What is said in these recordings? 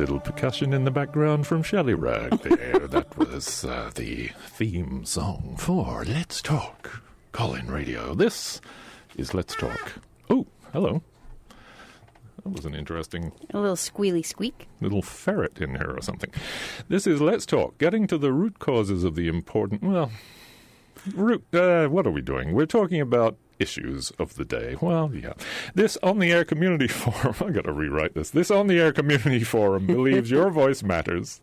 little percussion in the background from Shelley Rag there. That was the theme song for Let's Talk Call-In Radio. This is Let's Talk. Oh, hello. That was an interesting... A little squealy squeak. Little ferret in here or something. This is Let's Talk, getting to the root causes of the important... Well, what are we doing? We're talking about issues of the day. Well, yeah. This on-the-air community forum, I got to rewrite this. This on-the-air community forum believes your voice matters,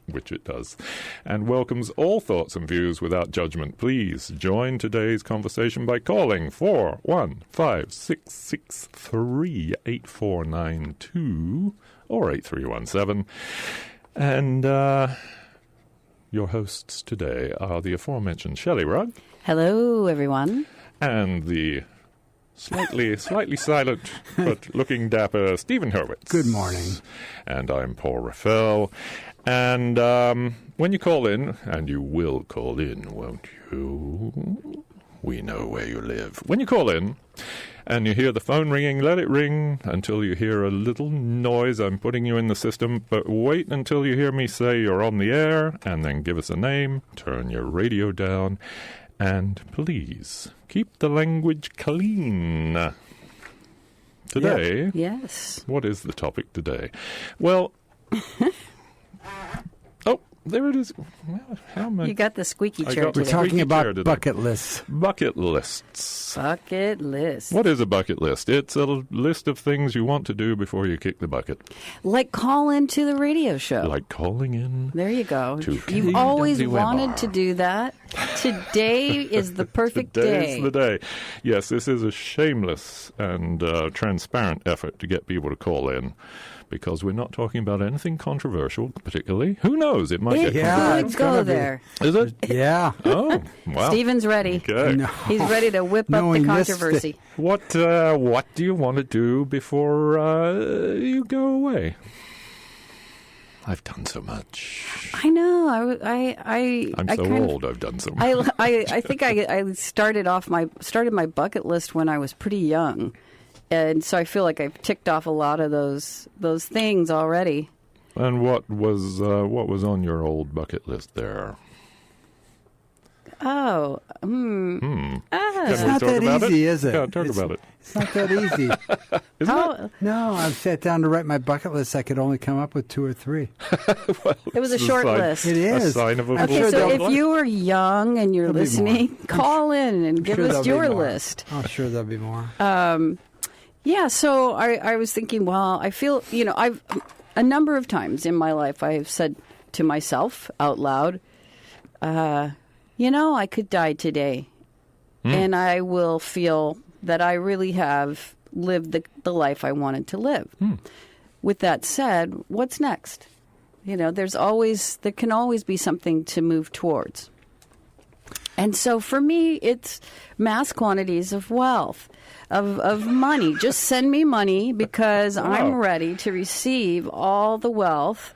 which it does, and welcomes all thoughts and views without judgment. Please join today's conversation by calling 415-663-8492 or 8317. And your hosts today are the aforementioned Shelley Rugg. Hello, everyone. And the slightly silent but looking dapper Stephen Hurwitz. Good morning. And I'm Paul Raffel. And when you call in, and you will call in, won't you? We know where you live. When you call in and you hear the phone ringing, let it ring until you hear a little noise. I'm putting you in the system, but wait until you hear me say you're on the air, and then give us a name, turn your radio down, and please keep the language clean. Today, yes. What is the topic today? Well, oh, there it is. Well, how am I? You got the squeaky chair. We're talking about bucket lists. Bucket lists. Bucket list. What is a bucket list? It's a list of things you want to do before you kick the bucket. Like call into the radio show. Like calling in. There you go. To You've always KWMR. wanted to do that. Today is the perfect Today day. is the day. Yes, this is a shameless and transparent effort to get people to call in, because we're not talking about anything controversial, particularly. Who knows? It might get Could controversial. go there. Is it? Yeah. Oh, wow. Stephen's ready. Okay. No. He's ready to whip up the Knowing this controversy. What do you want to do before you go away? I've done so much. I know. I'm so old. I've done so much. I think I started my bucket list when I was pretty young, and so I feel like I've ticked off a lot of those things already. And what was on your old bucket list there? Oh, It's Can we not talk that about easy, it? is it? Yeah, talk about it. It's not that easy. Isn't it? No, I've sat down to write my bucket list. I could only come up with 2 or 3. Well, it was a it's short sign- list. It is. A sign of a I'm Okay, sure so they'll- if you were young and you're There'll be more. listening, call in and give sure us there'll be your more. list. Oh, sure there'll be more. Yeah, so I was thinking, well, I feel, I've a number of times in my life I have said to myself out loud, I could die today, and I will feel that I really have lived the life I wanted to live. With that said, what's next? There can always be something to move towards. And so for me, it's mass quantities of wealth, of money. Just send me money because I'm ready to receive all the wealth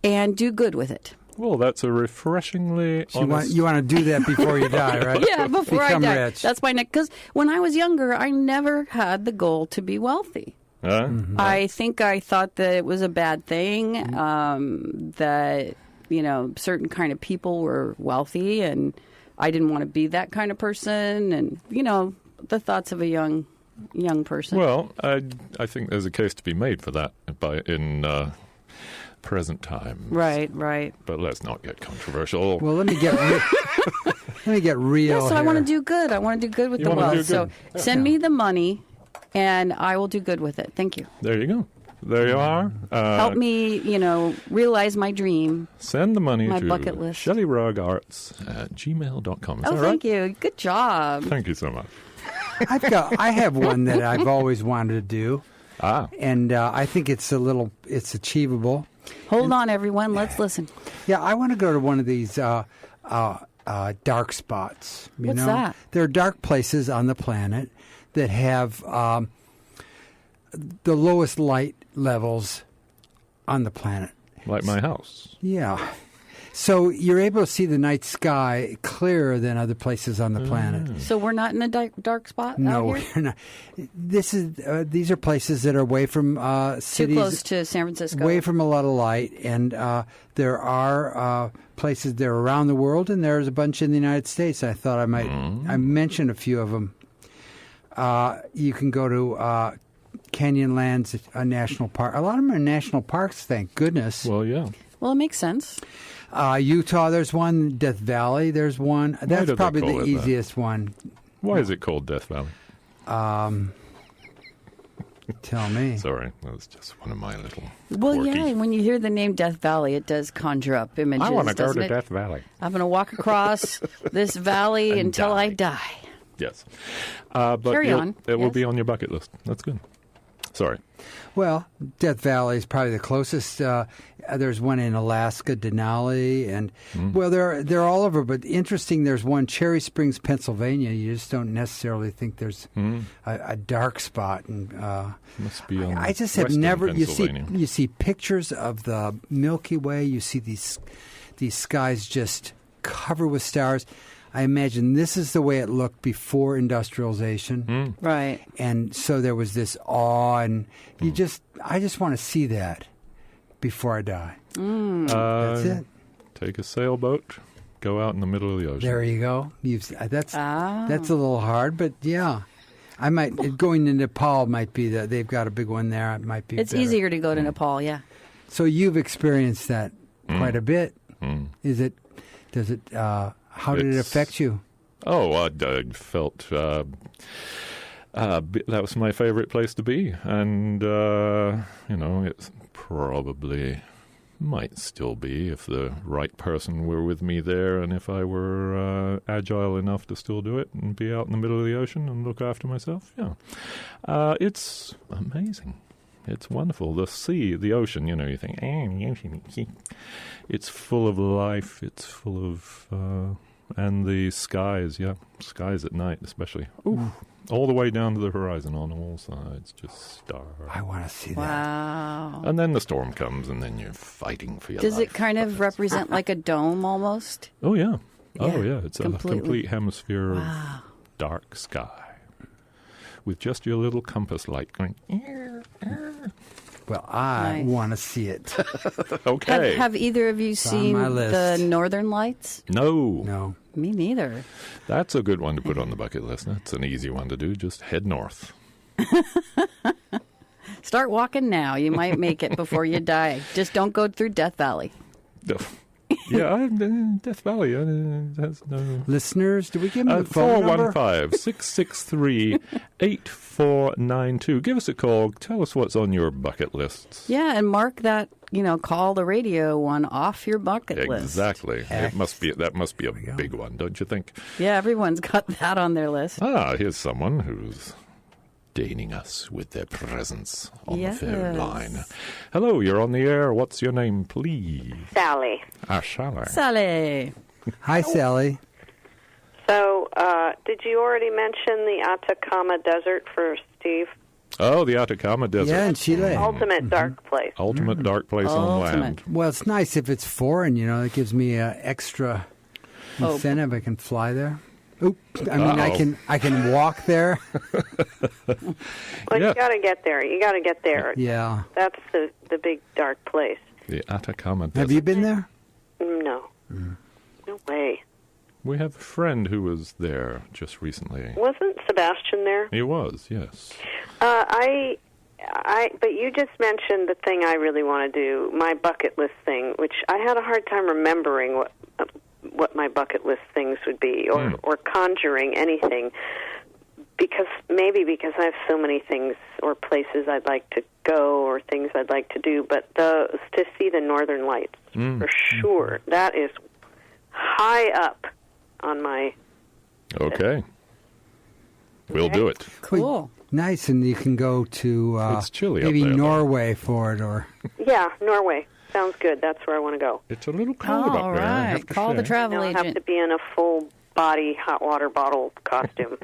and do good with it. Well, that's a refreshingly honest... You want to do that before you die, right? Yeah, before Become I die. rich. That's my next. Because when I was younger, I never had the goal to be wealthy. I think I thought that it was a bad thing, that, certain kind of people were wealthy, and I didn't want to be that kind of person, and, the thoughts of a young person. Well, I think there's a case to be made for that in present time. Right. But let's not get controversial. Well, let me get real. Yeah, so I want to do good. I want to do good with You the wanna do wealth. So good. send me the money, and I will do good with it. Thank you. There you go. There you are. Help me, realize my dream. Send the money My to bucket list. shelleyrugarts@gmail.com. Is Oh, that right? thank you. Good job. Thank you so much. I have one that I've always wanted to do, and I think it's achievable. Hold on, everyone. Let's listen. Yeah, I want to go to one of these dark spots. What's that? There are dark places on the planet that have the lowest light levels on the planet. Like my house. Yeah. So you're able to see the night sky clearer than other places on the planet. So we're not in a dark spot No, out here? we're not. These are places that are away from cities. Too close to San Francisco. Away from a lot of light, and there are places there around the world, and there's a bunch in the United States. I thought I might I mentioned a few of them. You can go to Canyonlands, a national park. A lot of them are national parks, thank goodness. Well, yeah. Well, it makes sense. Utah, there's one. Death Valley, there's one. That's do they probably call the it that? easiest one. Why is it called Death Valley? Tell me. Sorry, that was just one of my little. Well, quirky- yeah, when you hear the name Death Valley, it does conjure up images. I want to go doesn't to it? Death Valley. I'm going to walk across this valley And until I die. die. Yes, but Carry on. It will Yes. be on your bucket list. That's good. Sorry. Well, Death Valley is probably the closest. There's one in Alaska, Denali, and well, they're all over. But interesting, there's one Cherry Springs, Pennsylvania. You just don't necessarily think there's a dark spot. And Must be on I just have western never. Pennsylvania. You see pictures of the Milky Way. You see these skies just covered with stars. I imagine this is the way it looked before industrialization. Right. And so there was this awe, and I just want to see that before I die. That's it. Take a sailboat, go out in the middle of the ocean. There you go. That's a little hard, but yeah. I might going to Nepal might be that they've got a big one there. It might be. It's better. easier to go to Nepal, yeah. So you've experienced that quite a bit. Is it? Does it? How did it affect you? Oh, I felt that was my favorite place to be, and it probably might still be if the right person were with me there, and if I were agile enough to still do it and be out in the middle of the ocean and look after myself. Yeah, it's amazing. It's wonderful. The sea, the ocean, you think, the ocean. It's full of life. It's full of, and the skies, skies at night especially. Ooh, all the way down to the horizon on all sides, just stars. I want to see that. Wow. And then the storm comes, and then you're fighting for your life. Does it kind of represent like a dome almost? Oh, yeah. Yeah, Oh, yeah. It's completely. a complete hemisphere Wow. of dark sky with just your little compass light going. Well, I Nice. want to see it. Okay. Have either of you on seen my the list. Northern Lights? No. No. Me neither. That's a good one to put on the bucket list. That's an easy one to do. Just head north. Start walking now. You might make it before you die. Just don't go through Death Valley. Yeah, Death Valley. That's no. Listeners, do we give them the phone number? 415-663-8492. Give us a call. Tell us what's on your bucket lists. Yeah, and mark that, call the radio one off your bucket list. Exactly. That must be a big one, don't you think? Yeah, everyone's got that on their list. Here's someone who's deigning us with their presence on the phone line. Hello, you're on the air. What's your name, please? Sally. Sally. Sally. Hi, Sally. So, did you already mention the Atacama Desert for Steve? Oh, the Atacama Desert. Yeah, in Chile. Ultimate dark place. Ultimate dark place on land. Well, it's nice if it's foreign, it gives me extra incentive. I can fly there. Oop, I can walk there. Well, you got to get there. You got to get there. Yeah. That's the big dark place. The Atacama Desert. Have you been there? No. No way. We have a friend who was there just recently. Wasn't Sebastian there? He was, yes. But you just mentioned the thing I really want to do, my bucket list thing, which I had a hard time remembering what my bucket list things would be, or conjuring anything, because I have so many things or places I'd like to go or things I'd like to do, but to see the Northern Lights, for sure, that is high up on my Okay. We'll do it. Cool. Nice, and you can go to It's chilly maybe up there, though. Norway for it, or Yeah, Norway. Sounds good. That's where I want to go. It's a little cold All up there. I have right. to Call the say. travel Now I have agent. to be in a full body hot water bottle costume.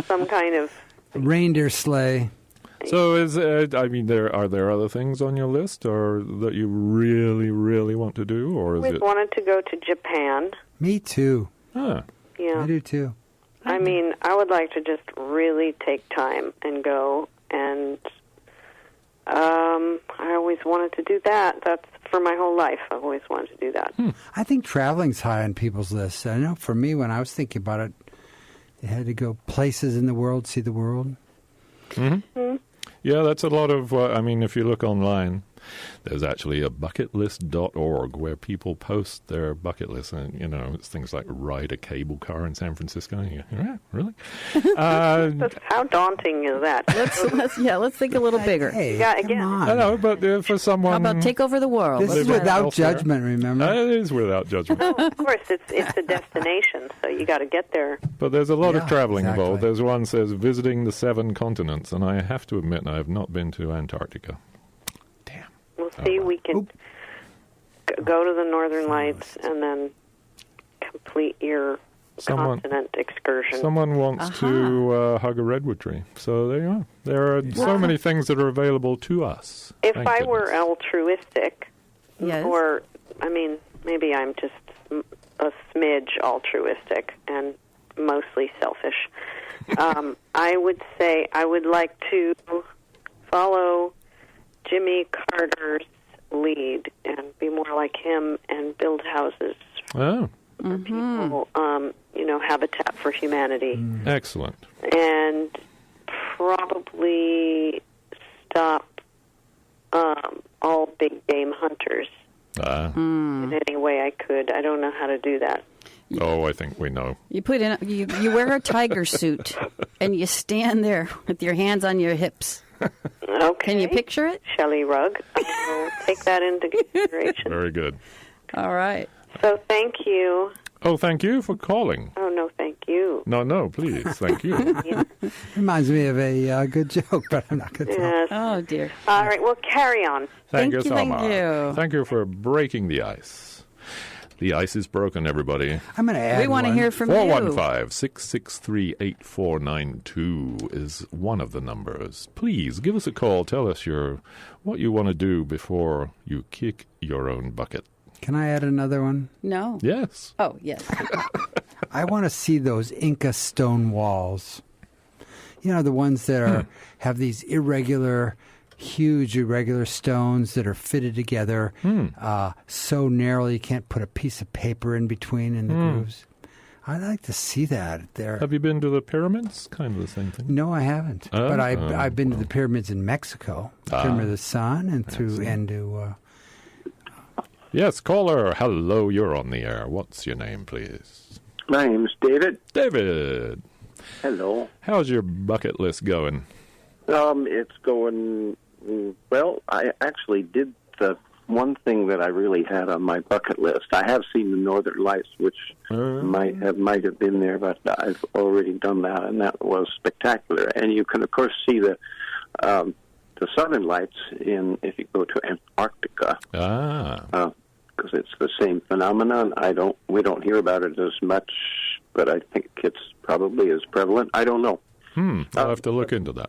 some kind of reindeer sleigh. So are there other things on your list or that you really, really want to do? Or is We've it... wanted to go to Japan. Me too. Ah, Yeah. I do too. I mean, I would like to just really take time and go, and I always wanted to do that. That's for my whole life. I've always wanted to do that. I think traveling's high on people's lists. I know for me, when I was thinking about it, they had to go places in the world, see the world. mm-hmm. Yeah, that's a lot of, if you look online, there's actually a bucketlist.org where people post their bucket list. And, it's things like ride a cable car in San Francisco. Yeah, really? How daunting is that? Let's think a little bigger. Hey, Yeah, come again. on. I know, but for someone... How about take over the world? This is Living without elsewhere. judgment, remember? It is without judgment. Oh, of course, it's a destination, so you got to get there. But there's a lot of Yeah, traveling exactly. involved. There's one that says visiting the 7 continents, and I have to admit I have not been to Antarctica. Damn. We'll see. We can go to the Northern Lights and then complete your continent excursion. Someone wants to hug a redwood tree. So there you are. There are so many things that are available to us. If Thank I were goodness. altruistic, Yes. or, maybe I'm just a smidge altruistic and mostly selfish, I would say I would like to follow Jimmy Carter's lead and be more like him and build houses Oh, for people, Habitat for Humanity. excellent. And probably stop all big game hunters in any way I could. I don't know how to do that. Oh, I think we know. You put in you wear a tiger suit and you stand there with your hands on your hips. Okay. Can you picture it? Shelley Rugg. I will take that into consideration. Very good. All right. So thank you. Oh, thank you for calling. Oh, no, thank you. No, please. Thank you. Reminds me of a good joke, but I'm not going to tell. Yes. Oh dear. All right, well, carry on. Thank you, Thank Selma. you. Thank you for breaking the ice. The ice is broken, everybody. I'm going to add We want to one. hear from you. 415-663-8492 is one of the numbers. Please give us a call. Tell us what you want to do before you kick your own bucket. Can I add another one? No. Yes. Oh yes. I want to see those Inca stone walls. The ones that have these huge irregular stones that are fitted together so narrowly you can't put a piece of paper in between in the grooves. I'd like to see that there. Have you been to the pyramids? Kind of the same thing. No, I haven't. But I've been to the pyramids in Mexico, Pyramid of the Sun, and to Yes, caller. Hello, you're on the air. What's your name, please? My name's David. David. Hello. How's your bucket list going? It's going well. I actually did the one thing that I really had on my bucket list. I have seen the Northern Lights, which might have been there, but I've already done that, and that was spectacular. And you can, of course, see the Southern Lights if you go to Antarctica. Because it's the same phenomenon. We don't hear about it as much, but I think it's probably as prevalent. I don't know. I'll have to look into that.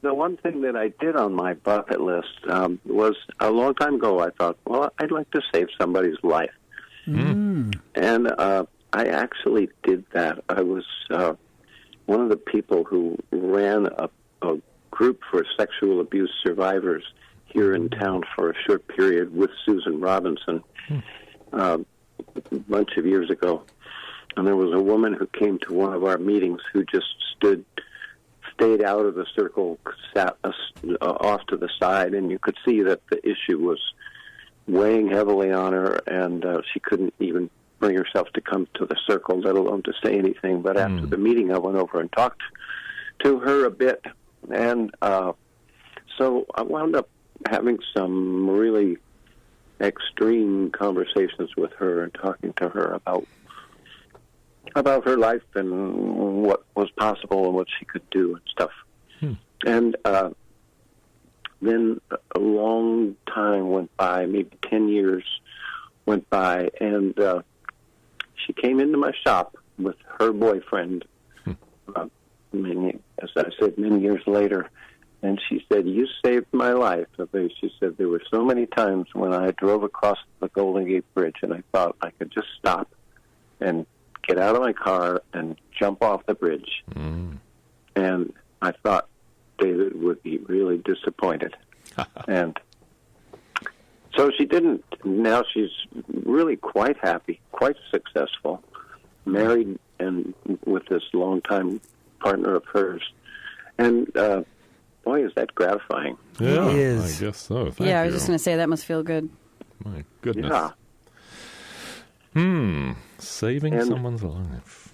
The one thing that I did on my bucket list was a long time ago. I thought, well, I'd like to save somebody's life, and I actually did that. I was one of the people who ran a group for sexual abuse survivors here in town for a short period with Susan Robinson a bunch of years ago. And there was a woman who came to one of our meetings who just stayed out of the circle, sat off to the side, and you could see that the issue was weighing heavily on her, and she couldn't even bring herself to come to the circle, let alone to say anything. But after the meeting, I went over and talked to her a bit, and so I wound up having some really extreme conversations with her and talking to her about her life and what was possible and what she could do and stuff. And then a long time went by, maybe 10 years went by, and she came into my shop with her boyfriend, as I said, many years later, And she said, "You saved my life." She said, "There were so many times when I drove across the Golden Gate Bridge and I thought I could just stop and get out of my car and jump off the bridge." And I thought David would be really disappointed. And so she didn't. Now she's really quite happy, quite successful, married and with this longtime partner of hers. And boy, is that gratifying. Yeah, It is. I guess so. Thank I you. was just going to say that must feel good. My goodness. Yeah. Saving someone's life.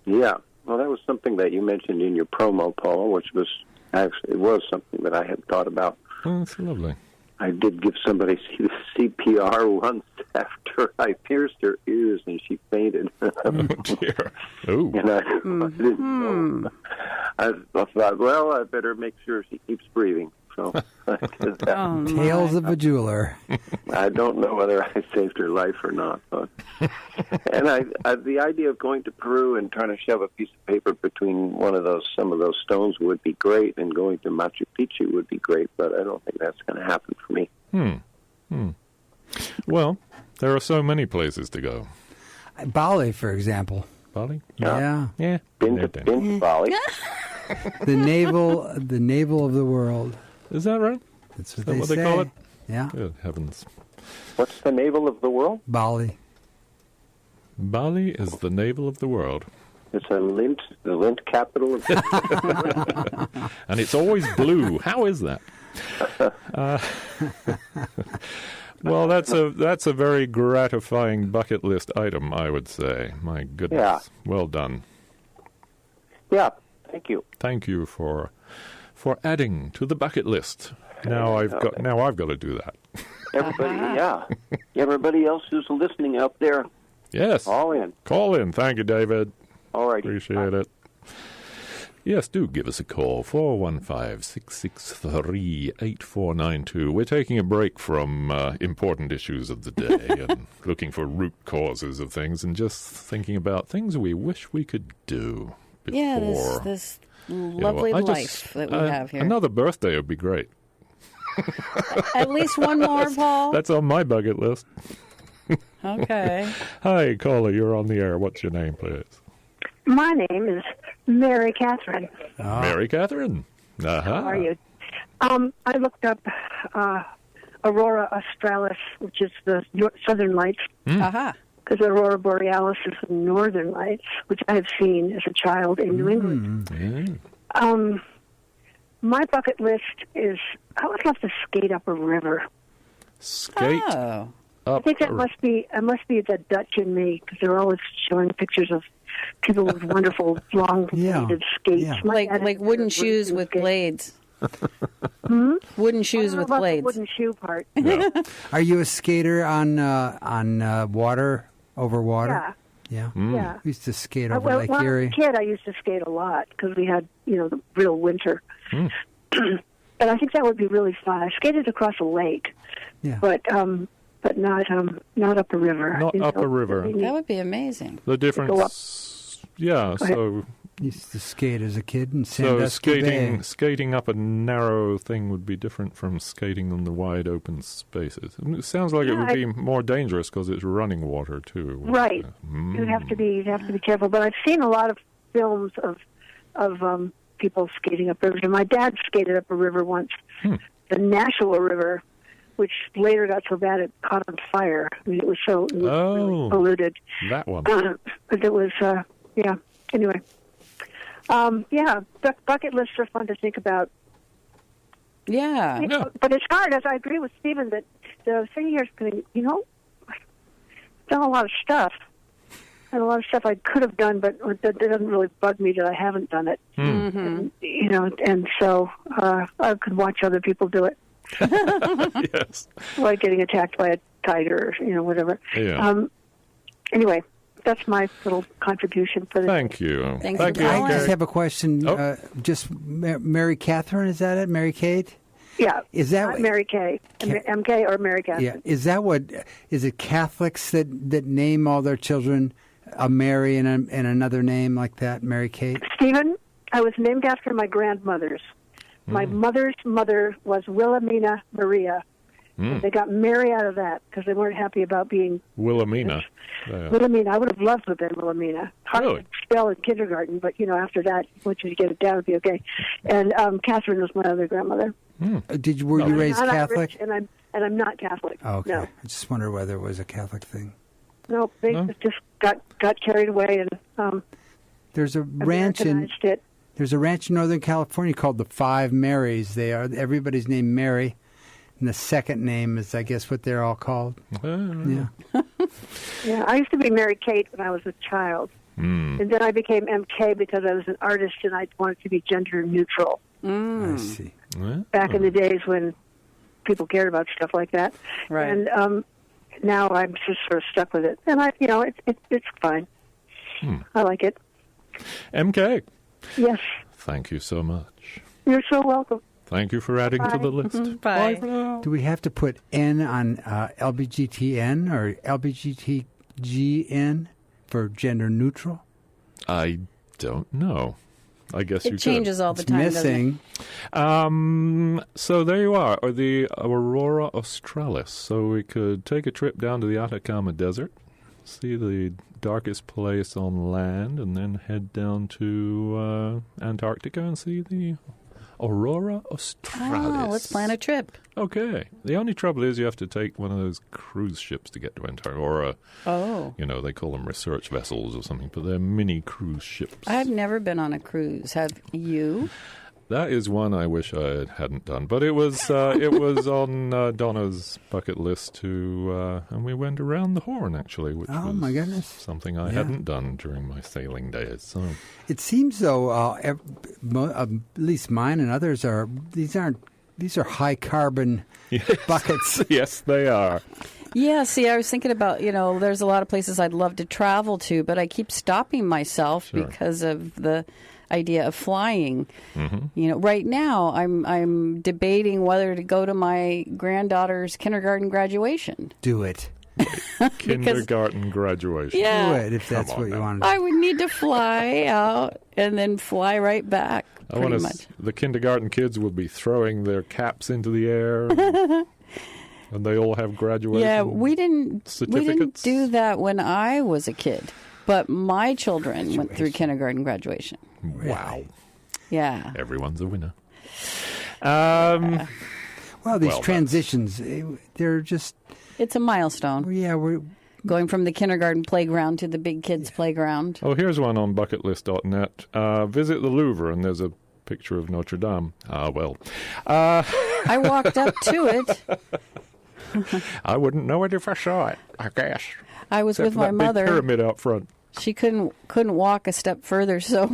Yeah. Well, that was something that you mentioned in your promo, Paula, which was actually, it was something that I had thought about. Oh, that's lovely. I did give somebody CPR once after I pierced her ears and she fainted. Oh, dear. Oh. And I didn't know. I thought, well, I better make sure she keeps breathing. So I did that. Oh, Tales of a jeweler. I don't know whether I saved her life or not. But. And the idea of going to Peru and trying to shove a piece of paper between some of those stones would be great, and going to Machu Picchu would be great, but I don't think that's going to happen for me. Well, there are so many places to go. Bali, for example. Bali? Yeah. Yeah. Been to Bali. The navel of the world. Is that right? That's Is what that what say. they call it? Yeah. Good heavens. What's the navel of the world? Bali. Bali is the navel of the world. It's the lint capital of And it's always blue. How is that? Well, that's a very gratifying bucket list item, I would say. My goodness. Yeah. Well done. Yeah, thank you. Thank you for adding to the bucket list. Now I've got to do that. Everybody else who's listening out there, Yes. all in. Call in. Thank you, David. All right. Appreciate it. Yes, do give us a call, 415-663-8492. We're taking a break from important issues of the day and looking for root causes of things and just thinking about things we wish we could do before. Yeah, this lovely life that we have here. Another birthday would be great. At least one more, Paul. That's on my bucket list. Okay. Hi, caller, you're on the air. What's your name, please? My name is Mary Catherine. Mary Catherine. Uh-huh. How are you? I looked up Aurora Australis, which is the southern lights, because Aurora Borealis is the northern lights, which I have seen as a child in New England. My bucket list is I would love to skate up a river. Skate Oh. up. I think it must be the Dutch in me, because they're always showing pictures of people with wonderful long-bladed skates. Yeah. My dad Like had wooden a shoes with skate. blades. Wooden shoes I don't with know about blades. the wooden shoe part. Are you a skater on water, over water? Yeah. Yeah. Yeah. We used to skate over Lake when I was Erie. a kid, I used to skate a lot because we had, the real winter. But I think that would be really fun. I skated across a lake, Yeah. but not up a river. Not up a river. That would be amazing. The difference, yeah. So Used to skate as a kid in So Sandusky Bay. skating up a narrow thing would be different from skating on the wide open spaces. It sounds like it would be more dangerous because it's running water too. Right. You'd have to be careful. But I've seen a lot of films of people skating up rivers. And my dad skated up a river once, the Nashua River, which later got so bad it caught on fire. I mean, it was really polluted. That one. But it was Anyway. Bucket lists are fun to think about. Yeah. But it's hard, as I agree with Stephen, that the thing here is going, I've done a lot of stuff. And a lot of stuff I could have done, but that doesn't really bug me that I haven't done it. And, and so I could watch other people do it. Yes. Like getting attacked by a tiger or, whatever. Yeah. Anyway. That's my little contribution for the Thank you. Thank you. you. I just have a question. Oh. Just Mary Catherine, is that it? Mary Kate? Yeah. Is that not Mary Kay? MK or Mary Catherine? Yeah. Is it Catholics that name all their children a Mary and another name like that, Mary Kate? Stephen, I was named after my grandmothers. My mother's mother was Wilhelmina Maria. They got Mary out of that because they weren't happy about being Wilhelmina. Wilhelmina. I would have loved to have been Wilhelmina. Hard Really? to spell in kindergarten, but after that, once you get it down, it'd be okay. And Catherine was my other grandmother. Were you raised I'm not Catholic? Irish, and I'm not Catholic. Oh, okay. No. I just wonder whether it was a Catholic thing. No, they just got carried away and There's a ranch Americanized it. There's a ranch in Northern California called the Five Marys. Everybody's named Mary, and the second name is, I guess, what they're all called. Yeah. Yeah, I used to be Mary Kate when I was a child, and then I became MK because I was an artist and I wanted to be gender neutral. I see. Back in the days when people cared about stuff like that, Right. And now I'm just sort of stuck with it, and it's fine. I like it. MK, Yes, thank you so much. you're so welcome. Thank you for adding to the list. Bye. For now. Do we have to put N on LBGTN or LBGTGN for gender neutral? I don't know. I guess you It changes all the It's time, missing. So there you are, or the Aurora Australis. So we could take a trip down to the Atacama Desert, see the darkest place on land, and then head down to Antarctica and see the Aurora Australis. Oh, let's plan a trip. Okay. The only trouble is you have to take one of those cruise ships to get to Antarctica, or they call them research vessels or something, but they're mini cruise ships. I've never been on a cruise. Have you? That is one I wish I hadn't done, but it was on Donna's bucket list to, and we went around the Horn actually, which was my goodness. something I hadn't done during my sailing days. So It seems though, at least mine and others these are high carbon buckets. yes, they are. Yeah, see, I was thinking about, there's a lot of places I'd love to travel to, but I keep stopping myself because of the idea of flying. Right now I'm debating whether to go to my granddaughter's kindergarten graduation. Do it. Kindergarten graduation. Yeah. Do it if that's what you want. I would need to fly out and then fly right back. Pretty much. The kindergarten kids will be throwing their caps into the air. And they all have graduation. Yeah, we didn't certificates. do that when I was a kid, but my children went through kindergarten graduation. Wow. Yeah. Everyone's a winner. Well, these transitions, they're just... It's a milestone. Yeah, we're... Going from the kindergarten playground to the big kids' playground. Oh, here's one on bucketlist.net. Visit the Louvre, and there's a picture of Notre Dame. I walked up to it. I wouldn't know it if I saw it, I guess. I was Except with for my that mother. Big pyramid out front. She couldn't walk a step further, so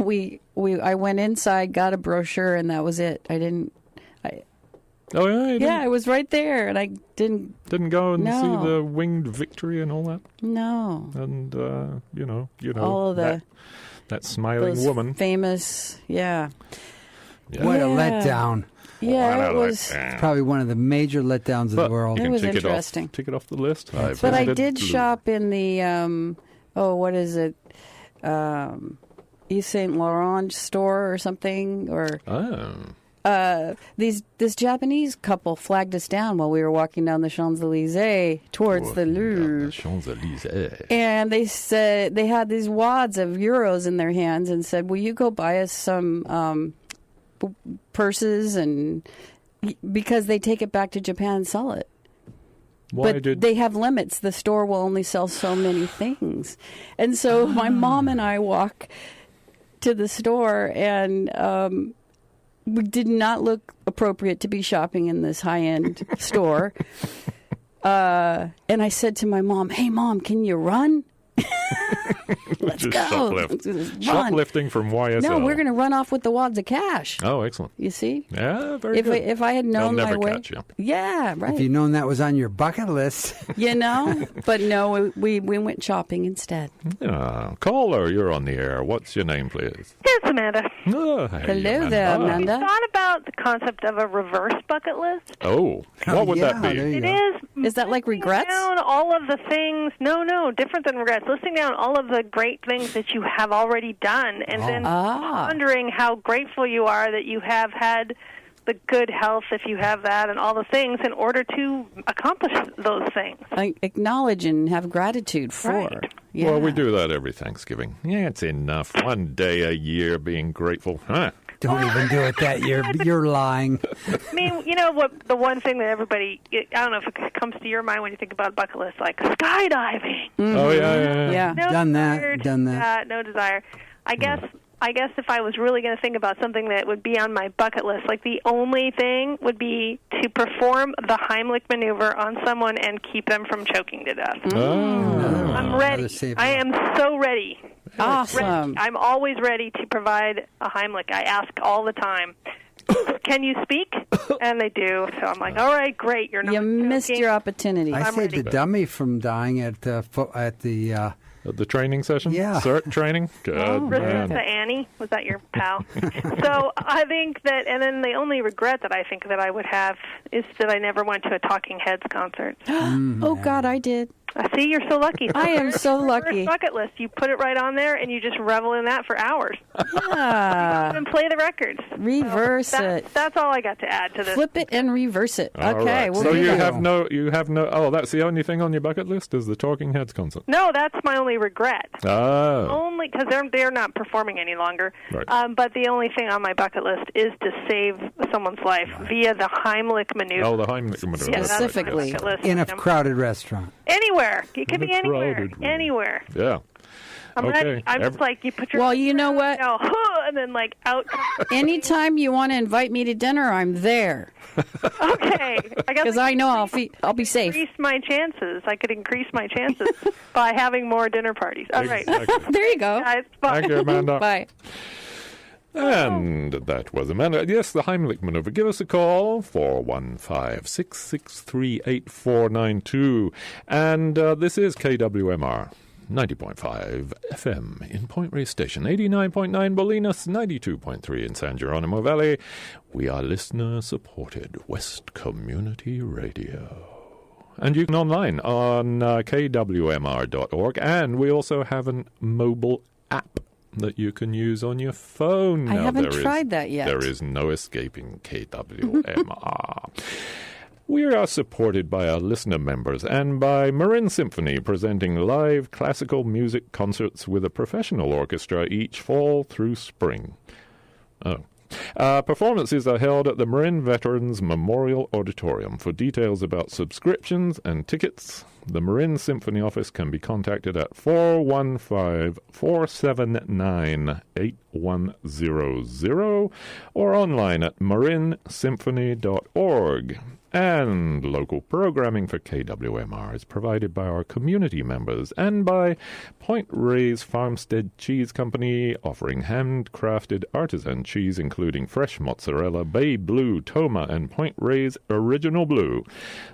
I went inside, got a brochure, and that was it. Oh yeah, you Yeah, I was right there, and I didn't didn't go and No. see the winged victory and all that, No. and you know All of that smiling those woman. famous, yeah. What a Yeah. letdown. Yeah, it was. Probably one of the major letdowns of the world. It You can was tick interesting. Tick it off the list. But I did shop in the, what is it? Yves Saint Laurent store or something, or this Japanese couple flagged us down while we were walking down the Champs-Élysées towards the Louvre. Champs-Élysées. And they said they had these wads of euros in their hands and said, "Will you go buy us some purses?" And because they take it back to Japan and sell it. But they have limits. The store will only sell so many things. And so my mom and I walk to the store, and we did not look appropriate to be shopping in this high-end store. And I said to my mom, "Hey, Mom, can you run? Let's Just go. shoplift. Run." Shoplifting from YSL. No, we're going to run off with the wads of cash. Oh, excellent. You see? Yeah, very good. If I had known They'll my never way, catch you. yeah, right. If you'd known that was on your bucket list. But no, we went shopping instead. Caller, you're on the air. What's your name, please? Yes, Amanda. Oh, hey, Hello there, Have you Amanda. thought about the concept of a reverse bucket list? Oh, what would that there be? you It go. is. Is that like regrets? Listing down all of the things. No, different than regrets. Listing down all of the great things that you have already done, and then pondering how grateful you are that you have had the good health if you have that and all the things in order to accomplish those things. Acknowledge and have gratitude for. Right. Yeah. Well, we do that every Thanksgiving. Yeah, it's enough. One day a year being grateful. Huh? Don't even do it that year. You're lying. I mean, you know what? The one thing that everybody, I don't know if it comes to your mind when you think about bucket list, like skydiving. Mm-hmm. Oh, yeah. Yeah. No Done desire that. no desire. I guess if I was really going to think about something that would be on my bucket list, like the only thing would be to perform the Heimlich maneuver on someone and keep them from choking to death. Oh. I'm ready. Another safe I am so ready. Awesome. Ready. I'm always ready to provide a Heimlich. I ask all the time, can you speak? And they do. So I'm like, all right, great. You're not You missed joking. your opportunity. I saved ready. the dummy from dying at the The training session? Yeah. CERT training? Good man. To Annie, was that your pal? So I think that, and then the only regret that I think that I would have is that I never went to a Talking Heads concert. Oh, God, I did. I see, you're so lucky. I am so First lucky. bucket list, you put it right on there, and you just revel in that for hours Yeah. and play the records. Reverse it. That's all I got to add to this. Flip it and reverse it. All Okay. right. We'll So do you that. have no, oh, that's the only thing on your bucket list is the Talking Heads concert. No, that's my only regret. Oh. Only because they're not performing any longer. Right. But the only thing on my bucket list is to save someone's life via the Heimlich maneuver. Oh, the Heimlich maneuver. Yeah, that's my Specifically. bucket list. in a crowded restaurant. Anywhere. It could In be a anywhere. crowded room. Anywhere. Yeah. I'm Okay. ready. I'm just like, you put your... Well, you know what? And then like out... Anytime you want to invite me to dinner, I'm there. Okay. Because I know I'll be safe. Increase my chances. I could increase my chances by having more dinner parties. All right. Exactly. There you go. Guys, bye. Thank you, Amanda. Bye. And that was Amanda. Yes, the Heimlich maneuver. Give us a call, 415-663-8492. And this is KWMR, 90.5 FM in Point Reyes Station, 89.9 Bolinas, 92.3 in San Geronimo Valley. We are listener-supported West Community Radio. And you can online on KWMR.org. And we also have a mobile app that you can use on your phone. I Now, haven't tried that yet. There is no escaping KWMR. We are supported by our listener members and by Marin Symphony, presenting live classical music concerts with a professional orchestra each fall through spring. Performances are held at the Marin Veterans Memorial Auditorium. For details about subscriptions and tickets, the Marin Symphony office can be contacted at 415-479-8100 or online at marinsymphony.org. And local programming for KWMR is provided by our community members and by Point Reyes Farmstead Cheese Company, offering handcrafted artisan cheese including fresh mozzarella, Bay Blue, Toma, and Point Reyes Original Blue.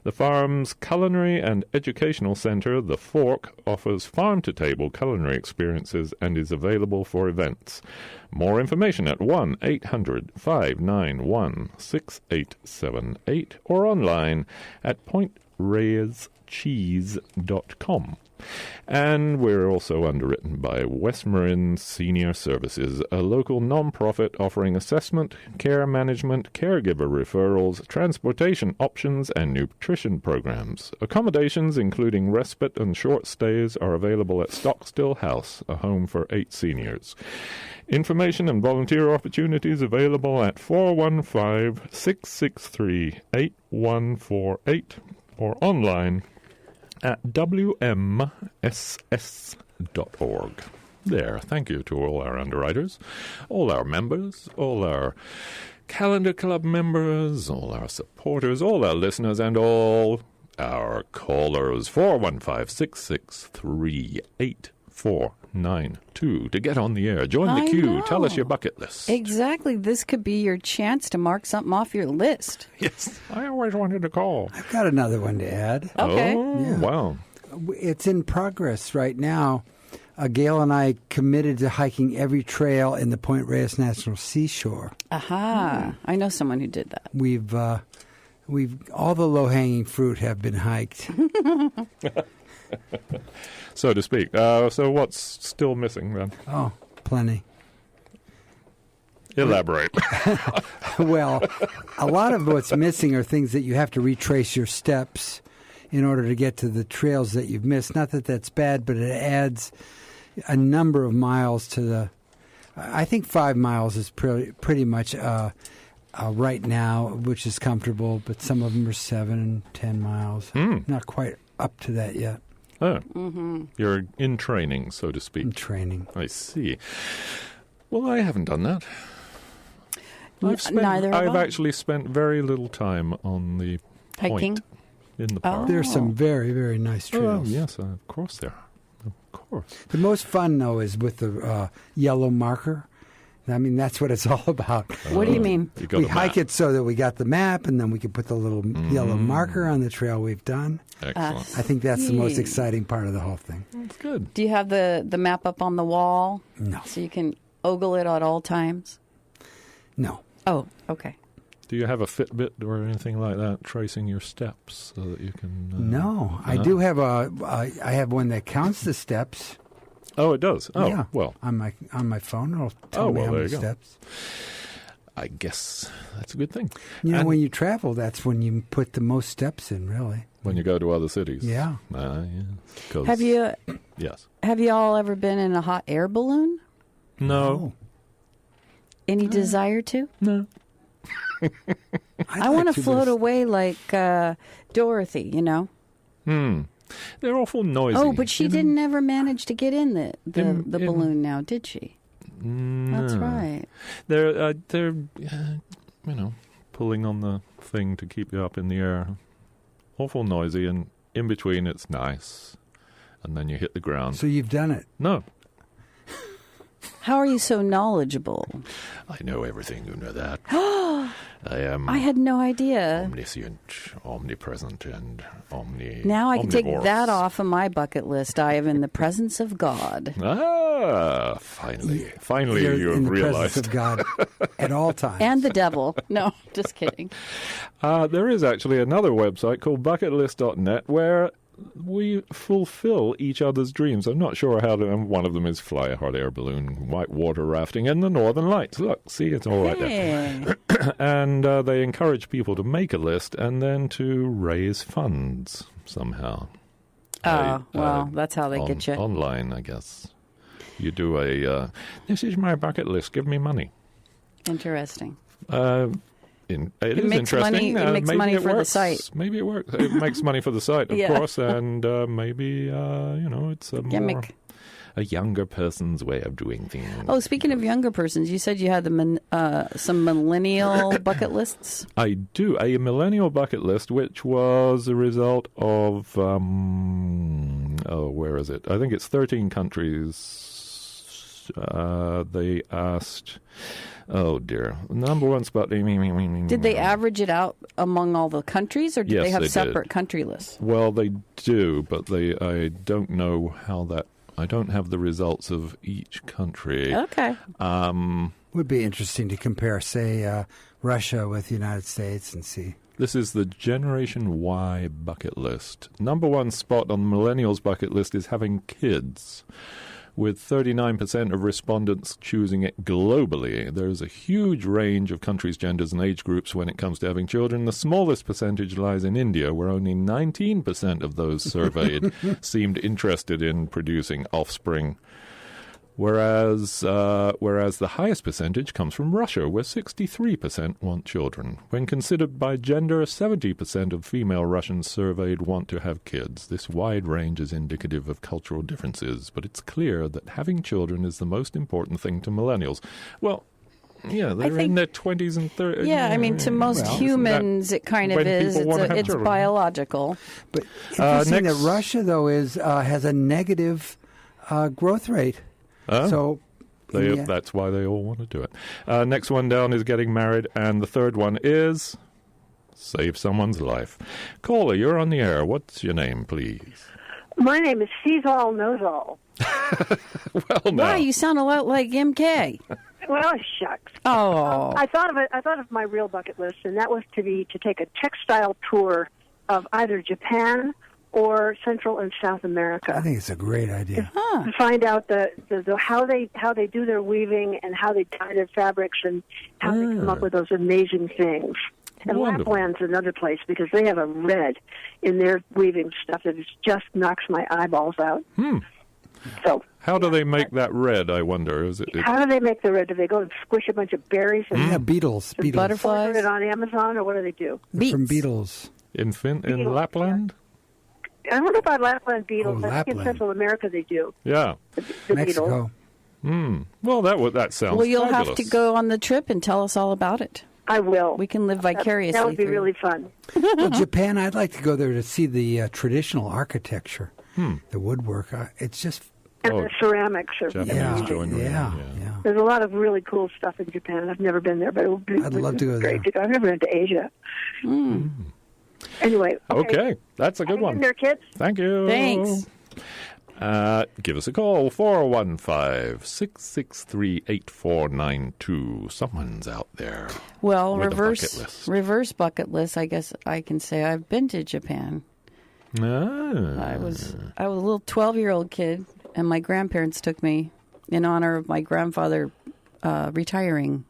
The farm's culinary and educational center, The Fork, offers farm-to-table culinary experiences and is available for events. More information at 1-800-591-6878 or online at pointreyscheese.com. And we're also underwritten by West Marin Senior Services, a local non-profit offering assessment, care management, caregiver referrals, transportation options, and nutrition programs. Accommodations, including respite and short stays, are available at Stockstill House, a home for 8 seniors. Information and volunteer opportunities available at 415-663-8148 or online at wmss.org. There, thank you to all our underwriters, all our members, all our Calendar Club members, all our supporters, all our listeners, and all our callers. 415-663-8492 to get on the air. Join the queue. Tell us your bucket list. Exactly. This could be your chance to mark something off your list. Yes, I always wanted to call. I've got another one to add. Okay. Oh, Yeah. wow. It's in progress right now. Gail and I committed to hiking every trail in the Point Reyes National Seashore. Aha. I know someone who did that. We've all the low-hanging fruit have been hiked. So to speak. So what's still missing then? Oh, plenty. Elaborate. Well, a lot of what's missing are things that you have to retrace your steps in order to get to the trails that you've missed. Not that that's bad, but it adds a number of miles to the... I think 5 miles is pretty much right now, which is comfortable, but some of them are 7 and 10 miles. Not quite up to that yet. Oh, you're in training, so to speak. In training. I see. Well, I haven't done that. Neither have I've I. actually spent very little time on the Hiking? point in the park. There's some very, very nice trails. Oh, yes, of course there are. Of course. The most fun, though, is with the yellow marker. I mean, that's what it's all about. What do you mean? You got We a hike map. it so that we got the map, and then we can put the little yellow marker on the trail we've done. Excellent. I think that's the most Yeah. exciting part of the whole thing. That's good. Do you have the map up on the wall? No. So you can ogle it at all times? No. Oh, okay. Do you have a Fitbit or anything like that tracing your steps so that you can... No. I do have I have one that counts the steps. Oh, it does? Oh, yeah. well. On my phone, it'll tell me well, how there many you go. steps. I guess that's a good thing. You know, And when you travel, that's when you put the most steps in, really. when you go to other cities. Yeah. Yeah. 'Cause- Have you Yes. all ever been in a hot air balloon? No. Any desire to? No. I want to float away like Dorothy, you know. They're awful noisy. Oh, but she didn't ever manage to get in the In- balloon now, did she? That's right. They're pulling on the thing to keep you up in the air. Awful noisy, and in between it's nice. And then you hit the ground. So you've done it. No. How are you so knowledgeable? I know everything, you know that. I am I had no idea. omniscient, omnipresent, and Now I can take omnivorous. that off of my bucket list. I am in the presence of God. Ah, finally You're you in have the presence realized. of God at all times. And the devil. No, just kidding. There is actually another website called bucketlist.net where we fulfill each other's dreams. I'm not sure how to... And one of them is fly a hot air balloon, white water rafting, and the Northern Lights. Look, see, it's all right there. Hey. And they encourage people to make a list and then to raise funds somehow. Oh, well, that's how they get you. Online, I guess. You do this is my bucket list, give me money. Interesting. It It is makes interesting. money- it makes maybe money it for the works. site. Maybe it works. It makes money for the site, of Yeah. course, and maybe it's a Gimmick. a younger person's way of doing things. Oh, speaking of younger persons, you said you had some millennial bucket lists? I do a millennial bucket list, which was a result of where is it? I think it's 13 countries. They asked. Oh dear! Number one spot. Did they average it out among all the countries, or did Yes, they have they separate did. country lists? Well, they do, but I don't know how that. I don't have the results of each country. Okay. Would be interesting to compare, say, Russia with the United States and see. This is the Generation Y bucket list. Number one spot on the millennials bucket list is having kids, with 39% of respondents choosing it globally. There's a huge range of countries, genders, and age groups when it comes to having children. The smallest percentage lies in India, where only 19% of those surveyed seemed interested in producing offspring. Whereas the highest percentage comes from Russia, where 63% want children. When considered by gender, 70% of female Russians surveyed want to have kids. This wide range is indicative of cultural differences, but it's clear that having children is the most important thing to millennials. Well, yeah, they're in think- their 20s and 30s. Yeah, I mean, to most Well, humans, it kind of when is. people wanna have It's children. biological. But interesting next- that Russia, though, has a negative growth rate. Oh. So yeah. That's why they all want to do it. Next one down is getting married, and the third one is save someone's life. Caller, you're on the air. What's your name, please? My name is Sees All, Knows All. Well, now. Wow, you sound a lot like MK. Well, shucks. Oh. I thought of my real bucket list, and that was to take a textile tour of either Japan or Central and South America. I think it's a great idea. To find out how they do their weaving and how they dye their fabrics and how they come up with those amazing things. And Wonderful. Lapland's another place because they have a red in their weaving stuff that just knocks my eyeballs out. So How do they make that red, I wonder? Is it? how do they make the red? Do they go and squish a bunch of berries and Yeah, beetles. Butterflies. order it on Amazon, or what do they do? Beets. From beetles. In Lapland? I don't know about Lapland beetles. Oh, I think in Lapland. Central America they do. Yeah. The beetles. Mexico. Well, that sounds Well, you'll fabulous. have to go on the trip and tell us all about it. I will. We can live vicariously That would be through. really fun. Well, Japan, I'd like to go there to see the traditional architecture, the woodwork. It's just, And the ceramics are Japanese yeah, joinery. yeah. There's a lot of really cool stuff in Japan. I've never been there, but it would be I'd love to go great there. I've never been to Asia. Anyway, Okay, that's a good Hang in one. there, kids. Thank you. Thanks. Give us a call, 415-663-8492. Someone's out there. Well, with a bucket list. reverse bucket list. I guess I can say I've been to Japan. Ah. I was a little 12-year-old kid, and my grandparents took me in honor of my grandfather retiring.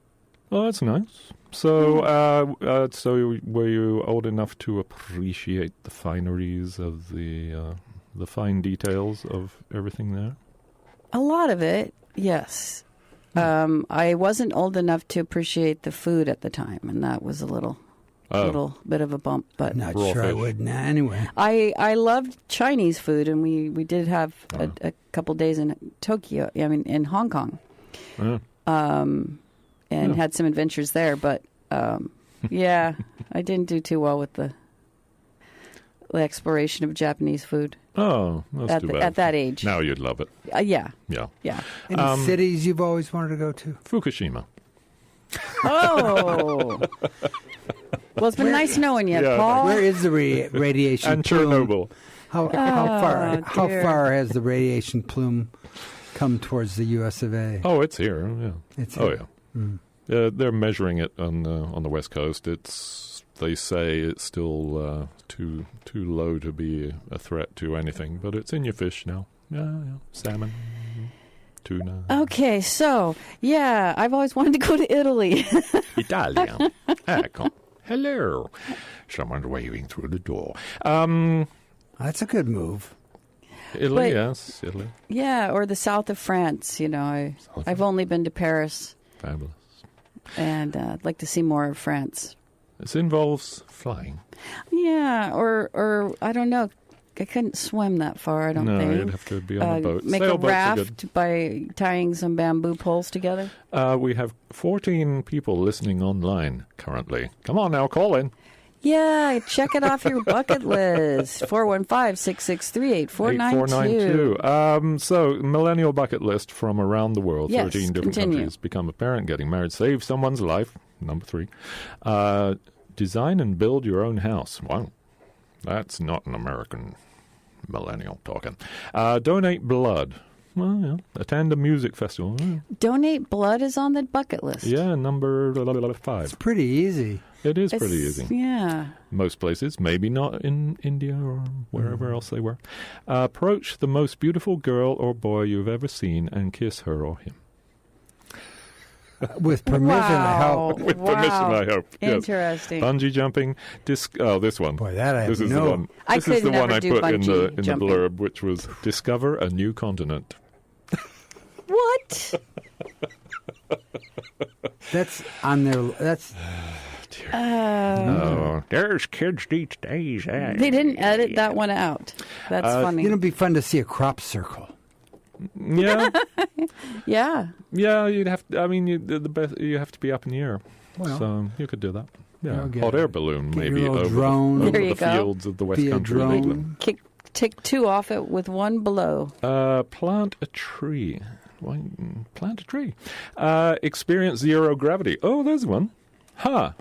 Well, that's nice. So, so were you old enough to appreciate the fineries of the fine details of everything there? A lot of it, yes. I wasn't old enough to appreciate the food at the time, and that was a little bit of a bump. But not Raw sure I fish. would. Nah, anyway. I loved Chinese food, and we did have a couple days in Tokyo. I mean, in Hong Kong, and had some adventures there. But yeah, I didn't do too well with the exploration of Japanese food. Oh, that's too bad. At that age. Now you'd love it. Yeah. Yeah. Any cities you've always wanted to go to? Fukushima. Oh. Well, it's been nice knowing you, Yeah, Paul. Where is the radiation And plume? Chernobyl. How dear. far has the radiation plume come towards the U.S. of A.? Oh, it's here. Yeah. It's Oh, here. yeah. They're measuring it on the West Coast. They say it's still too low to be a threat to anything, but it's in your fish now. Yeah. Salmon, tuna. Okay, so, yeah, I've always wanted to go to Italy. Italian. Ecco. Hello. Someone's waving through the door. That's a good move. Italy, But- yes. Italy. Yeah, or the south of France. You know, I've only been to Paris, Fabulous. and I'd like to see more of France. This involves flying. Yeah, or I don't know. I couldn't swim that far, I don't No, think. you'd have to be on a boat. Make a Sailboats are good. raft by tying some bamboo poles together. We have 14 people listening online currently. Come on now, call in. Yeah, check it off your bucket list. 415-663-8492. 8492. So, millennial bucket list from around the world. Yes, 13 different continue. countries. Become a parent, getting married, save someone's life. Number 3. Design and build your own house. Wow. That's not an American millennial talking. Donate blood. Well, yeah. Attend a music festival. Donate blood is on the bucket list. Yeah, number 5. It's pretty easy. It is It's- pretty easy. Yeah. Most places, maybe not in India or wherever else they were. Approach the most beautiful girl or boy you've ever seen and kiss her or him. With permission, I hope. With permission, I hope. Yes. Interesting. Bungee jumping. This one. Boy, that I This have is no- the one. I This is could the one never I do put in the bungee jumping. blurb, which was discover a new continent. What? That's on their. That's Oh, there's kids these days. They didn't edit that one out. That's funny. it'd be fun to see a crop circle. Yeah, Yeah. yeah. You'd have. I mean, the best. You have to be up in the air. Well, So you could do that. Yeah, I'll get hot it. air balloon Get maybe your little over drone. the, over There you the go. fields of the West Be a Country of drone. England. Take 2 off it with 1 below. Plant a tree. Why, plant a tree. Experience zero gravity. Oh, there's one. Huh.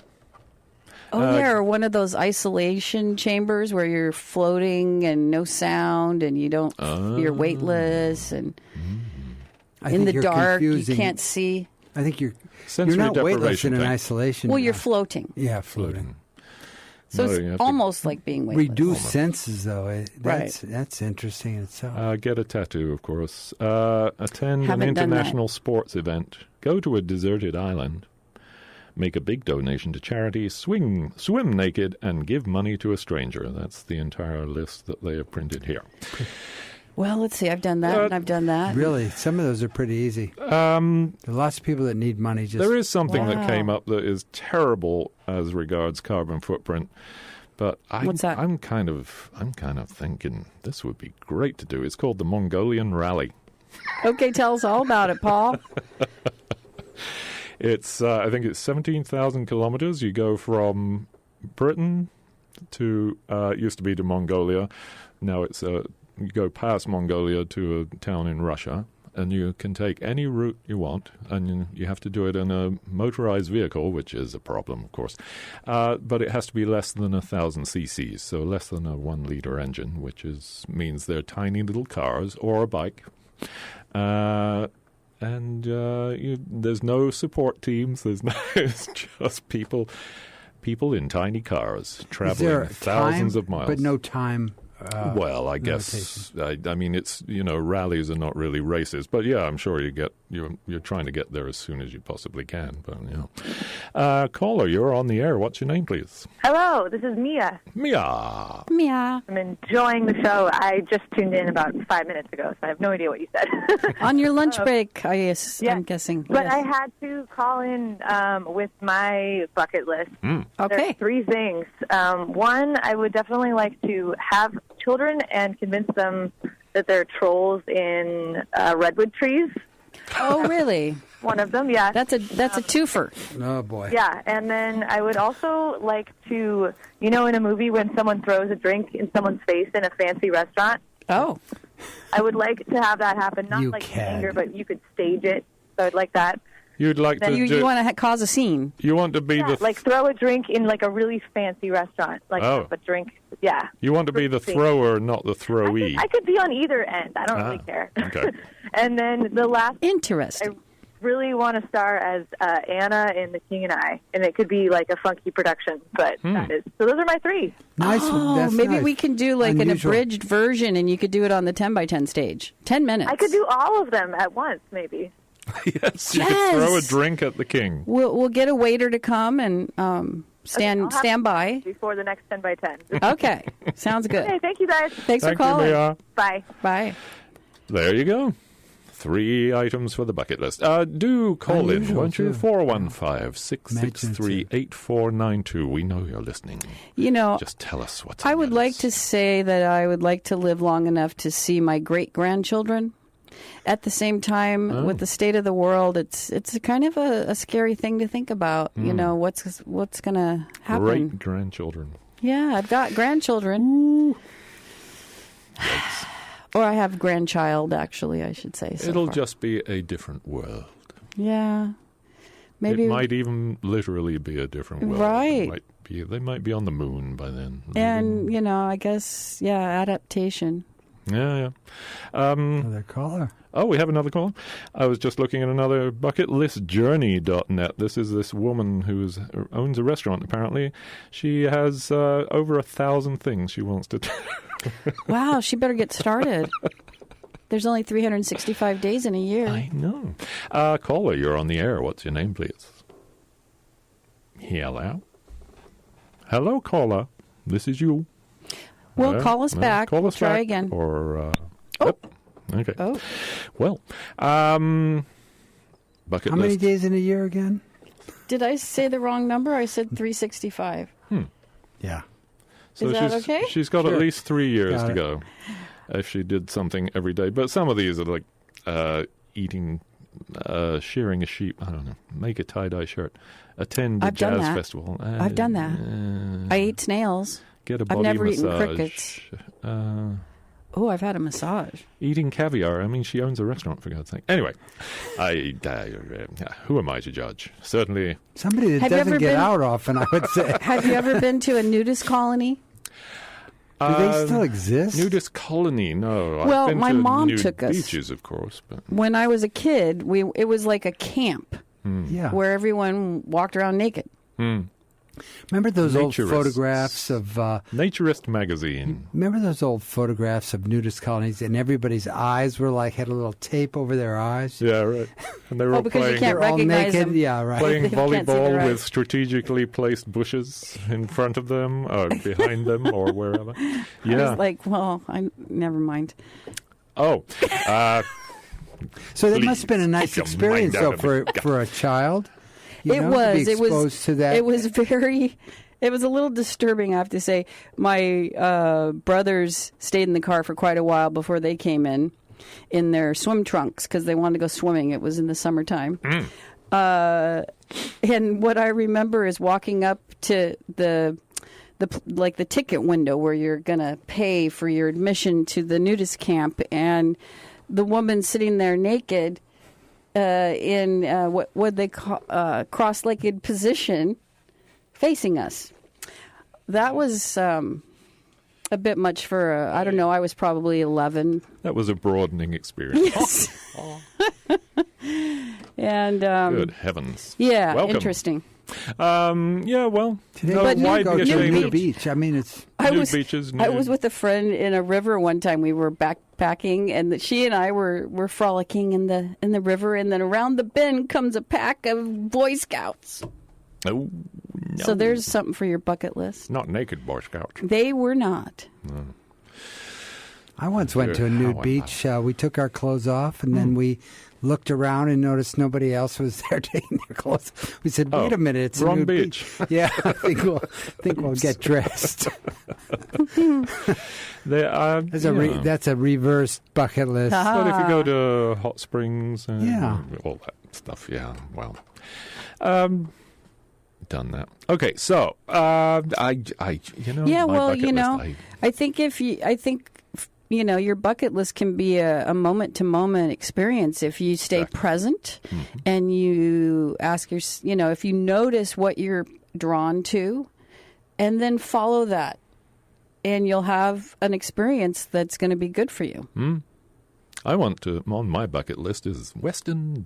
Oh, yeah, or one of those isolation chambers where you're floating and no sound and you're weightless and I in think the you're dark, confusing. you can't see. I think you're Sensory not weightless deprivation in an thing. isolation. Well, you're floating. Yeah, floating. So No, you it's have to almost like being weightless. Reduced senses, though. That's interesting in itself. get a tattoo, of course. Attend Haven't an done that. international sports event. Go to a deserted island. Make a big donation to charity. Swim naked and give money to a stranger. That's the entire list that they have printed here. Well, let's see. I've done that, and I've done that. Really, some of those are pretty easy. There are lots of people that need money. There is something that Wow. came up that is terrible as regards carbon footprint. But What's that? I'm kind of thinking this would be great to do. It's called the Mongolian Rally. Okay, tell us all about it, Paul. It's I think it's 17,000 kilometers. You go from Britain to it used to be to Mongolia. Now it's you go past Mongolia to a town in Russia, and you can take any route you want, and you have to do it in a motorized vehicle, which is a problem, of course. But it has to be less than 1,000 cc's, so less than a 1-liter engine, which means they're tiny little cars or a bike. And there's no support teams. It's just people in tiny cars traveling thousands of miles. But no time. Well, I guess I mean it's rallies are not really races, but yeah, I'm sure you're trying to get there as soon as you possibly can. But caller, you're on the air. What's your name, please? Hello, this is Mia. Mia. Mia. I'm enjoying the show. I just tuned in about 5 minutes ago, so I have no idea what you said. On your lunch break, I'm guessing. But Yes. I had to call in with my bucket list. Okay. There's 3 things. One, I would definitely like to have children and convince them that they're trolls in redwood trees. Oh, really? One of them, yeah. That's a twofer. Oh, boy. Yeah, and then I would also like to, in a movie when someone throws a drink in someone's face in a fancy restaurant, Oh. I would like to have that happen. Not You like can. anger, but you could stage it. So I'd like that. You'd like to You want to cause a scene. You want to be Yeah, the like throw a drink in like a really fancy restaurant. Like have a drink. Yeah. you want to be the thrower, not the throwee. I could be on either end. I don't really care. Okay. And then the last, Interesting. I really want to star as Anna in The King and I, and it could be like a funky production. But that is so. Those are my 3. Nice. Oh, That's maybe nice. we can do like Unusual. an abridged version, and you could do it on the 10x10 stage. 10 minutes. I could do all of them at once, maybe. Yes, you could throw a drink at the king. We'll get a waiter to come and stand by. Before the next 10x10. Okay, sounds good. Okay, thank you guys. Thanks for Thank you, calling. Mia. Bye. Bye. There you go. 3 items for the bucket list. Do call in, Unusual, won't you? too. 415-663-8492. We know you're listening. Just tell us what's I on would the like list. to say that I would like to live long enough to see my great-grandchildren. At the same time, with the state of the world, it's a kind of a scary thing to think about. What's going to happen? Great grandchildren. Yeah, I've got grandchildren. Or I have grandchild, actually, I should say. It'll just be a different world. Yeah. Maybe It might even literally be a different world. Right. They might be on the moon by then. And, I guess, adaptation. Yeah. Another caller. Oh, we have another call. I was just looking at another bucketlistjourney.net. This woman who owns a restaurant, apparently. She has over 1,000 things she wants to do. Wow, she better get started. There's only 365 days in a year. I know. Caller, you're on the air. What's your name, please? Hello? Hello, caller. This is you. Well, call us back. Call We'll us try back. again. Or, okay. Oh. Well, bucket How many list. days in a year again? Did I say the wrong number? I said 365. Yeah. So Is that okay? She's got Sure. at least 3 years Got to it. go if she did something every day. But some of these are like eating, shearing a sheep. I don't know. Make a tie-dye shirt. Attend a I've done jazz that. festival. I've done that. I ate snails. Get a I've body never eaten massage. crickets. Oh, I've had a massage. Eating caviar. I mean, she owns a restaurant, for God's sake. Anyway, who am I to judge? Certainly. Somebody that Have you doesn't ever get been- out often, I would say. Have you ever been to a nudist colony? Do they still exist? Nudist colony? No. Well, I've been my to mom nude took us. beaches, of course. But When I was a kid, it was like a camp Yeah. where everyone walked around naked. Remember those old Naturists. photographs of... Naturist magazine. Remember those old photographs of nudist colonies, and everybody's eyes were like, had a little tape over their eyes? Yeah, right. And they were all because you playing, can't They're all recognize naked. them. Yeah, right. playing They can't see their volleyball eyes. with strategically placed bushes in front of them or behind them or wherever. I Yeah. was like, well, never mind. Oh. So that Please must have been a nice keep your experience, mind though, out of it. for a child. You It know, was. to be exposed to that. It was very. It was a little disturbing, I have to say. My brothers stayed in the car for quite a while before they came in their swim trunks because they wanted to go swimming. It was in the summertime. And what I remember is walking up to the ticket window where you're going to pay for your admission to the nudist camp, and the woman sitting there naked in what they call cross-legged position facing us. That was a bit much for I don't know, I was probably 11. That was a broadening experience. Yes. And Good heavens. yeah, Welcome. interesting. Yeah, well, Today, no, But you why go be to a ashamed nude of beach. I mean, it's... nude beaches? I was with a friend in a river one time. We were backpacking, and she and I were frolicking in the river, and then around the bend comes a pack of Boy Scouts. Oh, no. So there's something for your bucket list. Not naked Boy Scout. They were not. I once went to a nude How beach. We took our clothes off, and then we looked around and noticed nobody else was there taking their clothes. We said, "Wait a minute, it's wrong a nude beach." Yeah, I think we'll get dressed. That's a reverse bucket list. But if you go to hot springs and Yeah. all that stuff, yeah, well, done that. Okay, so Yeah, my well, bucket list, I think your bucket list can be a moment-to-moment experience if you stay Exactly. present and you ask if you notice what you're drawn to, and then follow that, and you'll have an experience that's going to be good for you. I want to, on my bucket list is Western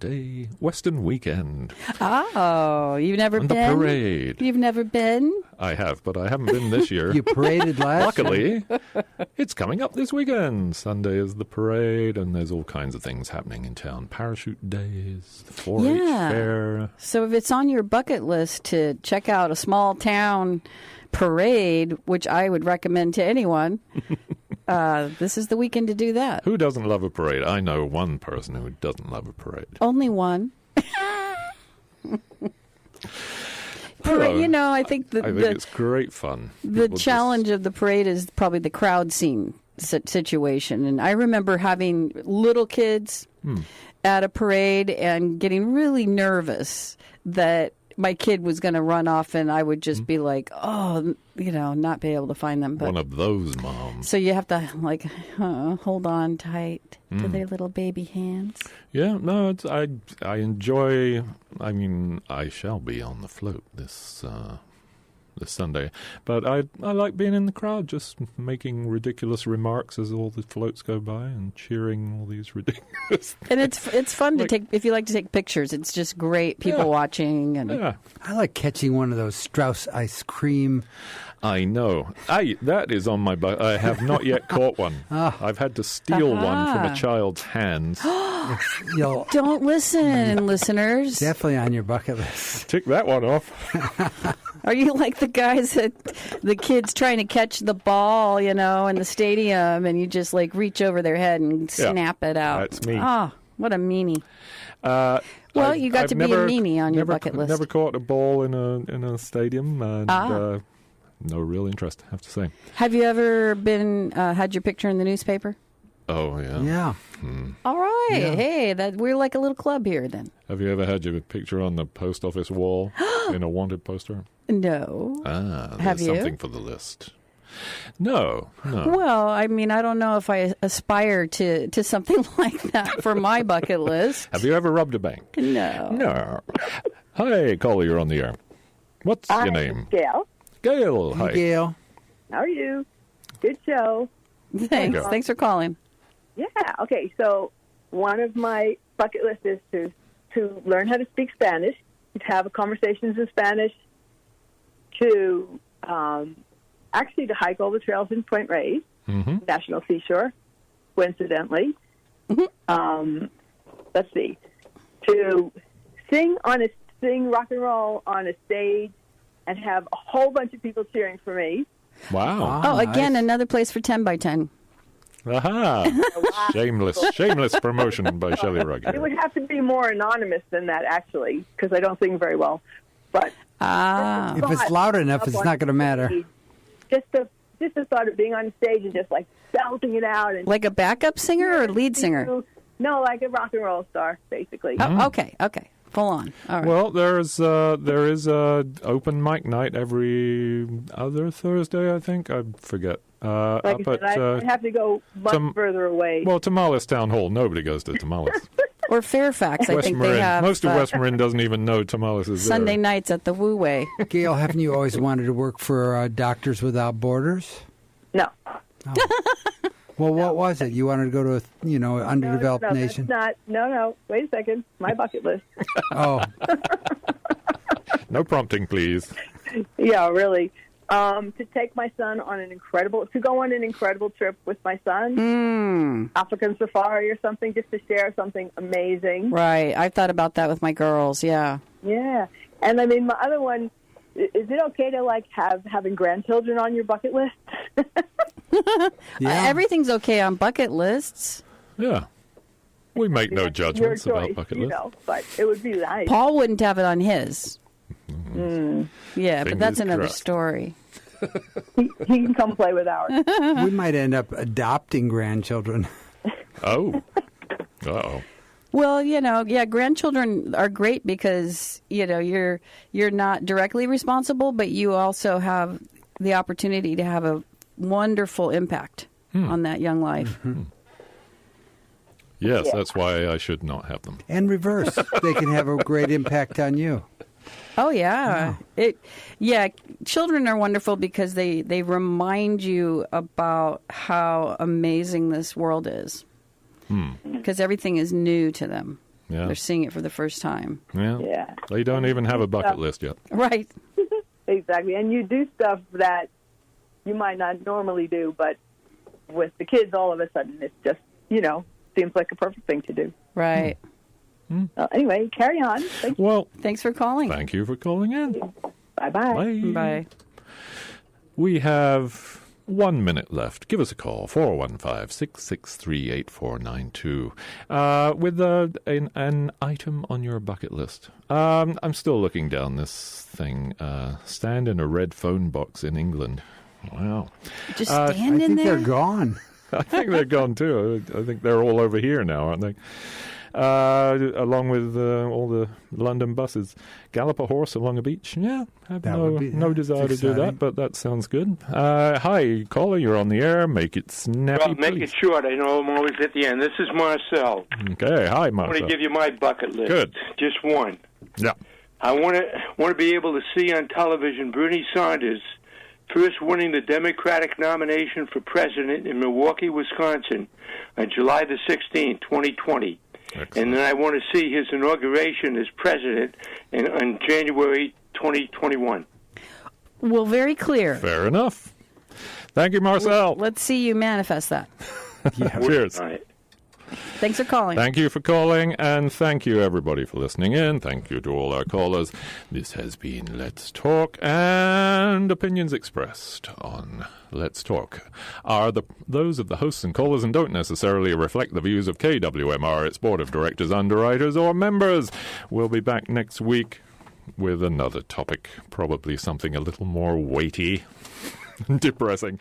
Weekend. Oh, you've never On been? the parade. You've never been? I have, but I haven't been this year. You paraded last year? Luckily, it's coming up this weekend. Sunday is the parade, and there's all kinds of things happening in town. Parachute days, the 4-H fair. So if it's on your bucket list to check out a small town parade, which I would recommend to anyone, this is the weekend to do that. Who doesn't love a parade? I know one person who doesn't love a parade. Only one. Hello. I think I think it's great fun. the People challenge of the parade is probably the crowd scene situation. And I remember having little kids at a parade and getting really nervous that my kid was going to run off and I would just be like, not be able to find them. But one of those moms. so you have to hold on tight to their little baby hands. Yeah, no, I enjoy. I mean, I shall be on the float this Sunday, but I like being in the crowd, just making ridiculous remarks as all the floats go by and cheering all these ridiculous. And it's fun to take if you like to take pictures. It's just great people watching and. Yeah, I like catching one of those Strauss ice cream. I know. That is on my bucket. I have not yet caught one. I've had to steal one from a child's hands. You'll Don't listen, listeners. definitely on your bucket list. Tick that one off. Are you like the guys that the kids trying to catch the ball, in the stadium, and you just like reach over their head and snap it out? That's me. Oh, what a meanie! Well, you got to be a meanie on your bucket list. Never caught a ball in a stadium, and no real interest, I have to say. Have you ever been had your picture in the newspaper? Oh yeah. Yeah. All right, hey, we're like a little club here then. Have you ever had your picture on the post office wall in a wanted poster? No. There's Have you? something for the list. No. Well, I mean, I don't know if I aspire to something like that for my bucket list. Have you ever robbed a bank? No. No. Hi, caller, you're on the air. What's your name? Gail. Gail. Hi. Gail. How are you? Good show. Thanks. Okay. Thanks for calling. Yeah. Okay. So one of my bucket lists is to learn how to speak Spanish, to have conversations in Spanish, to actually to hike all the trails in Point Reyes, National Seashore, coincidentally. Let's see, to sing rock and roll on a stage and have a whole bunch of people cheering for me. Wow. Oh, again, another place for 10 by 10. Aha. Shameless promotion by Shelley Rugg. It would have to be more anonymous than that, actually, because I don't sing very well. But if it's loud enough, it's not going to matter. Just the thought of being on stage and just like belting it out, and like a backup singer or lead singer? No, like a rock and roll star, basically. Oh, okay, full on. All right. Well, there is a open mic night every other Thursday, I think. I forget. Like I said, I have to go much further away. Well, Tamales Town Hall. Nobody goes to Tamales. Or Fairfax, I think they have. Most of West Marin doesn't even know Tamales is Sunday there. nights at the Wu Wei. Gail, haven't you always wanted to work for Doctors Without Borders? No. Oh. Well, what was it? You wanted to go to a underdeveloped nation? That's not. No. Wait a second. My bucket list. Oh. No prompting, please. Yeah, really. To take my son on to go on an incredible trip with my son, African safari or something, just to share something amazing. Right. I've thought about that with my girls. Yeah. Yeah. And I mean, my other one, is it okay to having grandchildren on your bucket list? Yeah. Everything's okay on bucket lists. Yeah. We make no judgments your choice, about bucket lists. But it would be nice. Paul wouldn't have it on his. Yeah, but that's another crossed. story. He can come play with ours. We might end up adopting grandchildren. Oh. Uh-oh. Well, grandchildren are great because, you're not directly responsible, but you also have the opportunity to have a wonderful impact on that young life. Yes, that's why I should not have them. And reverse. They can have a great impact on you. Oh, yeah. Children are wonderful because they remind you about how amazing this world is. Because everything is new to them. Yeah. They're seeing it for the first time. Yeah. They don't even have a bucket list yet. Right. Exactly. And you do stuff that you might not normally do, but with the kids, all of a sudden, it's just, seems like a perfect thing to do. Right. Well, anyway, carry on. Well, thanks for calling. Thank you for calling in. Bye-bye. Bye. Bye. We have 1 minute left. Give us a call, 415-663-8492, with an item on your bucket list. I'm still looking down this thing. Stand in a red phone box in England. Wow. Just stand I in think there? they're gone. I think they're gone too. I think they're all over here now, aren't they? Along with all the London buses. Gallop a horse along a beach. Yeah, I have no desire to do that, but that sounds good. Hi, caller, you're on the air. Make it snappy, Well, make it short. I know I'm always at the end. This is Marcel. Okay, hi, Marcel. I want to give you my bucket list. Good. Just one. Yeah. I want to be able to see on television Bernie Sanders first winning the Democratic nomination for president in Milwaukee, Wisconsin on July the 16th, 2020. Excellent. And then I want to see his inauguration as president on January 2021. Well, very clear. Fair enough. Thank you, Marcel. Let's see you manifest that. Yeah. Cheers. All right. Thanks for calling. Thank you for calling, and thank you, everybody, for listening in. Thank you to all our callers. This has been Let's Talk, and opinions expressed on Let's Talk are those of the hosts and callers and don't necessarily reflect the views of KWMR, its board of directors, underwriters, or members. We'll be back next week with another topic, probably something a little more weighty and depressing.